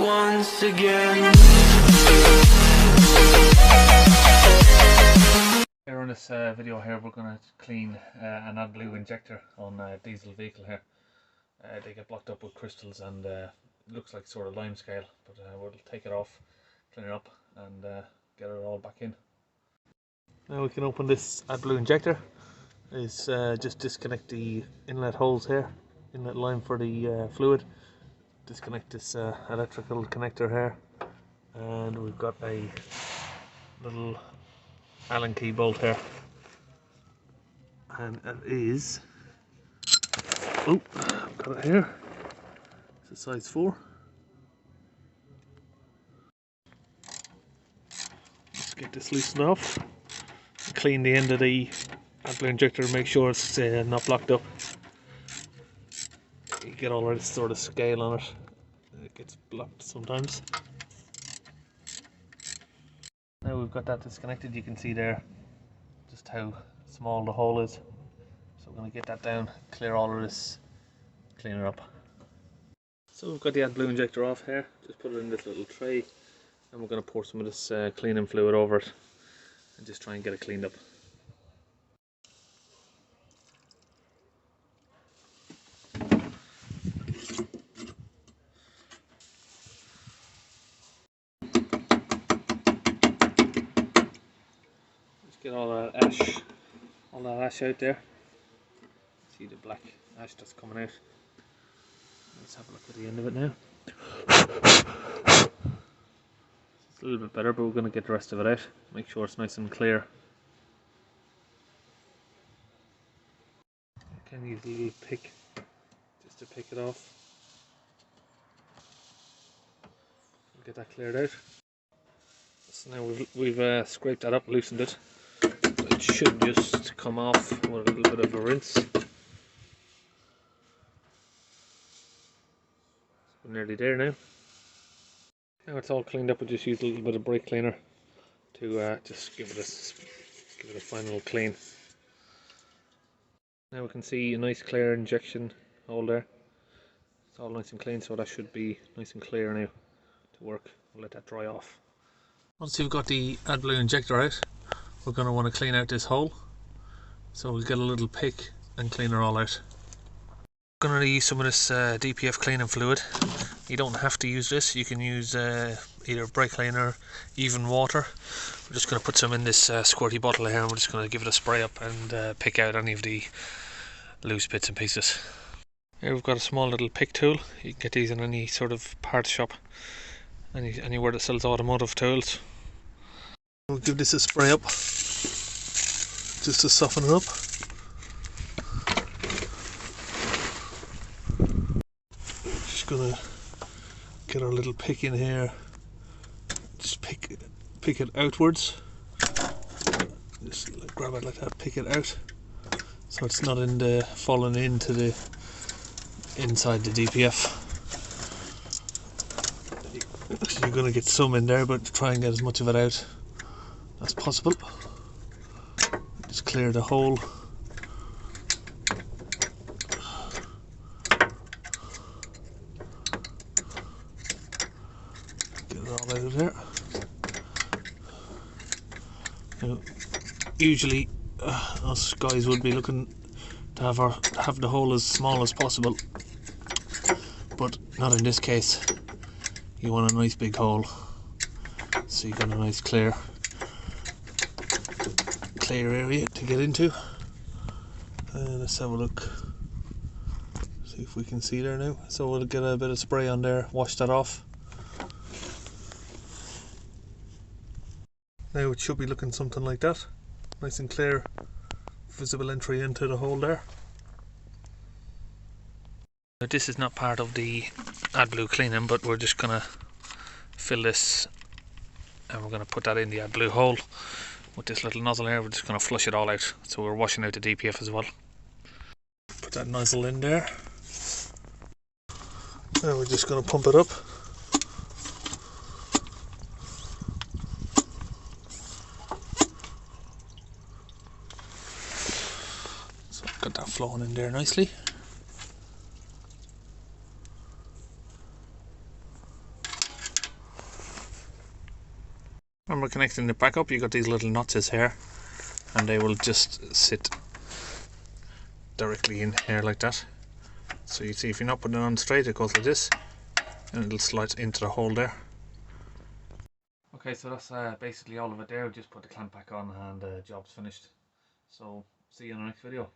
once again. Here in this video here, we're going to clean an Adblue injector on a diesel vehicle here. They get blocked up with crystals and looks like sort of lime scale, but we'll take it off, clean it up and get it all back in. Now we can open this Adblue injector. Is just disconnect the inlet holes here, inlet line for the fluid. Disconnect this electrical connector here, and we've got a little Allen key bolt here, and it is, oh, got it here, it's a size 4. Let's get this loosened off, clean the end of the Adblue injector, make sure it's not blocked up. You get all of this sort of scale on it, it gets blocked sometimes. Now we've got that disconnected, you can see there just how small the hole is. So we're going to get that down, clear all of this, clean it up. So we've got the Adblue injector off here, just put it in this little tray, and we're going to pour some of this cleaning fluid over it and just try and get it cleaned up. Get all that ash out there. See the black ash that's coming out. Let's have a look at the end of it now. It's a little bit better, but we're going to get the rest of it out. Make sure it's nice and clear. You can use a little pick just to pick it off. We'll get that cleared out. So now we've scraped that up, loosened it. It should just come off with a little bit of a rinse. We're nearly there now. Now it's all cleaned up, we'll just use a little bit of brake cleaner to just give it a final clean. Now we can see a nice clear injection hole there. It's all nice and clean, so that should be nice and clear now to work. We'll let that dry off. Once you've got the Adblue injector out, we're going to want to clean out this hole. So we'll get a little pick and clean it all out. We're going to use some of this DPF cleaning fluid. You don't have to use this, you can use either brake cleaner, even water. We're just going to put some in this squirty bottle here, and we're just going to give it a spray up and pick out any of the loose bits and pieces. Here we've got a small little pick tool. You can get these in any sort of parts shop, anywhere that sells automotive tools. We'll give this a spray up just to soften it up. Just gonna get our little pick in here, just pick it outwards, just grab it like that, pick it out so it's not falling into the inside the DPF. You're going to get some in there, but try and get as much of it out as possible. Just clear the hole. Get it all out of there. Now, usually us guys would be looking to have the hole as small as possible, but not in this case. You want a nice big hole, so you got a nice clear area to get into. Let's have a look, see if we can see there now. So we'll get a bit of spray on there, wash that off. Now it should be looking something like that, nice and clear, visible entry into the hole there. Now this is not part of the Adblue cleaning, but we're just gonna fill this and we're gonna put that in the Adblue hole with this little nozzle here. We're just gonna flush it all out, so we're washing out the DPF as well. Put that nozzle in there. Now we're just gonna pump it up. So got that flowing in there nicely. When we're connecting it back up, you got these little notches here, and they will just sit directly in here like that. So you see, if you're not putting it on straight, it goes like this, and it'll slide into the hole there. Okay, so that's basically all of it there. Just put the clamp back on and the job's finished. So see you in the next video.